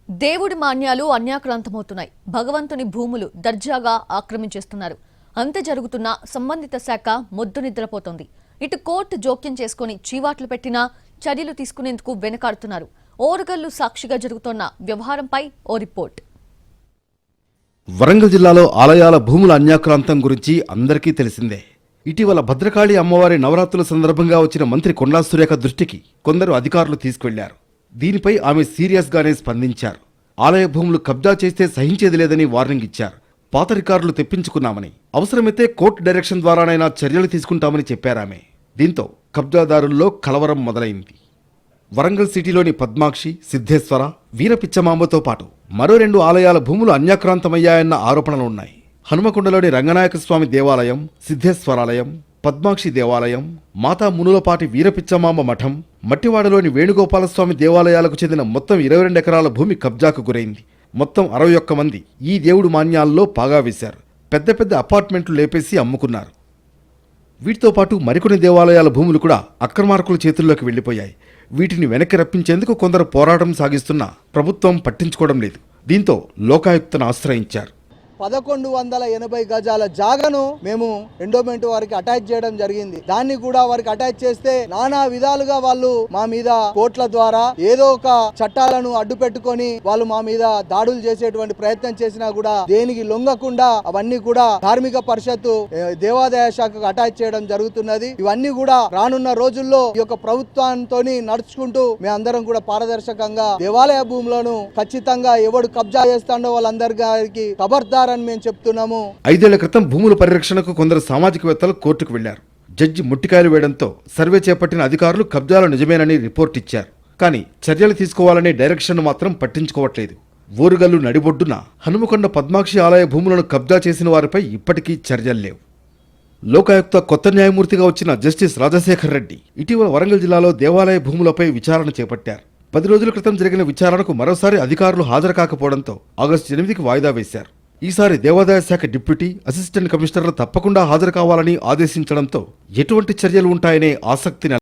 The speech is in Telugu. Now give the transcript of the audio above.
దేవుడి మాన్యాలు అన్యాక్రాంతమవుతున్నాయి. భగవంతుని భూములు దర్జాగా ఆక్రమించేస్తున్నారు. అంతే జరుగుతున్న సంబంధిత శాఖ మొద్దు నిద్రపోతోంది. ఇటు కోర్టు జోక్యం చేసుకుని చీవాట్లు పెట్టినా చర్యలు తీసుకునేందుకు వెనకాడుతున్నారు. ఓరుగల్లు సాక్షిగా జరుగుతున్న వ్యవహారంపై ఓ రిపోర్ట్. వరంగల్ జిల్లాలో ఆలయాల భూముల అన్యాక్రాంతం గురించి అందరికీ తెలిసిందే. ఇటీవల భద్రకాళి అమ్మవారి నవరాత్రుల సందర్భంగా వచ్చిన మంత్రి కొండా సురేఖ దృష్టికి కొందరు అధికారులు తీసుకువెళ్లారు. దీనిపై ఆమె సీరియస్గానే స్పందించారు. ఆలయ భూములు కబ్జా చేస్తే సహించేది లేదని వార్నింగ్ ఇచ్చారు. పాత రికార్డులు తెప్పించుకున్నామని, అవసరమైతే కోర్టు డైరెక్షన్ ద్వారానైనా చర్యలు తీసుకుంటామని చెప్పారామె. దీంతో కబ్జాదారుల్లో కలవరం మొదలైంది. వరంగల్ సిటీలోని పద్మాక్షి, సిద్ధేశ్వర, వీరపిచ్చమాంబతో పాటు మరో 2 ఆలయాల భూములు అన్యాక్రాంతమయ్యాయన్న ఆరోపణలున్నాయి. హనుమకొండలోని రంగనాయక స్వామి దేవాలయం, సిద్ధేశ్వరాలయం, పద్మాక్షి దేవాలయం, మాతా మునులపాటి వీరపిచ్చమాంబ మఠం, మట్టివాడలోని వేణుగోపాలస్వామి దేవాలయాలకు చెందిన మొత్తం 22 ఎకరాల భూమి కబ్జాకు గురైంది. మొత్తం 61 మంది ఈ దేవుడు మాన్యాల్లో పాగా వేశారు. పెద్ద పెద్ద అపార్ట్మెంట్లు లేపేసి అమ్ముకున్నారు. వీటితో పాటు మరికొన్ని దేవాలయాల భూములు కూడా అక్రమార్కుల చేతుల్లోకి వెళ్లిపోయాయి. వీటిని వెనక్కి రప్పించేందుకు కొందరు పోరాటం సాగిస్తున్నా ప్రభుత్వం పట్టించుకోవడం లేదు. దీంతో లోకాయుక్తను ఆశ్రయించారు. 1180 గజాల జాగను మేము ఎండోమెంట్ వారికి అటాచ్ చేయడం జరిగింది. దాన్ని కూడా వారికి అటాచ్ చేస్తే నానా విధాలుగా వాళ్ళు మా మీద కోర్టుల ద్వారా ఏదో ఒక చట్టాలను అడ్డు పెట్టుకొని వాళ్ళు మా మీద దాడులు చేసేటువంటి ప్రయత్నం చేసినా కూడా దేనికి లొంగకుండా అవన్నీ కూడా ధార్మిక పరిషత్తు దేవాదాయ శాఖకు అటాచ్ చేయడం జరుగుతున్నది. ఇవన్నీ కూడా రానున్న రోజుల్లో ఈ యొక్క ప్రభుత్వంతో నడుచుకుంటూ మేమందరం కూడా పారదర్శకంగా దేవాలయ భూములను ఖచ్చితంగా ఎవడు కబ్జా చేస్తాడో వాళ్ళందరికీ ఖబర్దార్ మేము చెప్తున్నాము. 5 ఏళ్ల క్రితం భూముల పరిరక్షణకు కొందరు సామాజికవేత్తలు కోర్టుకు వెళ్లారు. జడ్జి ముట్టికాయలు వేయడంతో సర్వే చేపట్టిన అధికారులు కబ్జాలు నిజమేనని రిపోర్ట్ ఇచ్చారు. కానీ చర్యలు తీసుకోవాలనే డైరెక్షన్ మాత్రం పట్టించుకోవట్లేదు. ఓరుగల్లు నడిబొడ్డున హనుమకొండ పద్మాక్షి ఆలయ భూములను కబ్జా చేసిన వారిపై ఇప్పటికీ చర్యలు లేవు. లోకాయుక్త కొత్త న్యాయమూర్తిగా వచ్చిన జస్టిస్ రాజశేఖర్ రెడ్డి ఇటీవల వరంగల్ జిల్లాలో దేవాలయ భూములపై విచారణ చేపట్టారు. 10 రోజుల క్రితం జరిగిన విచారణకు మరోసారి అధికారులు హాజరు కాకపోవడంతో ఆగస్టు 8కి వాయిదా వేశారు. ఈసారి దేవాదాయ శాఖ డిప్యూటీ, అసిస్టెంట్ కమిషనర్లు తప్పకుండా హాజరు కావాలని ఆదేశించడంతో ఎటువంటి చర్యలు ఉంటాయనే ఆసక్తి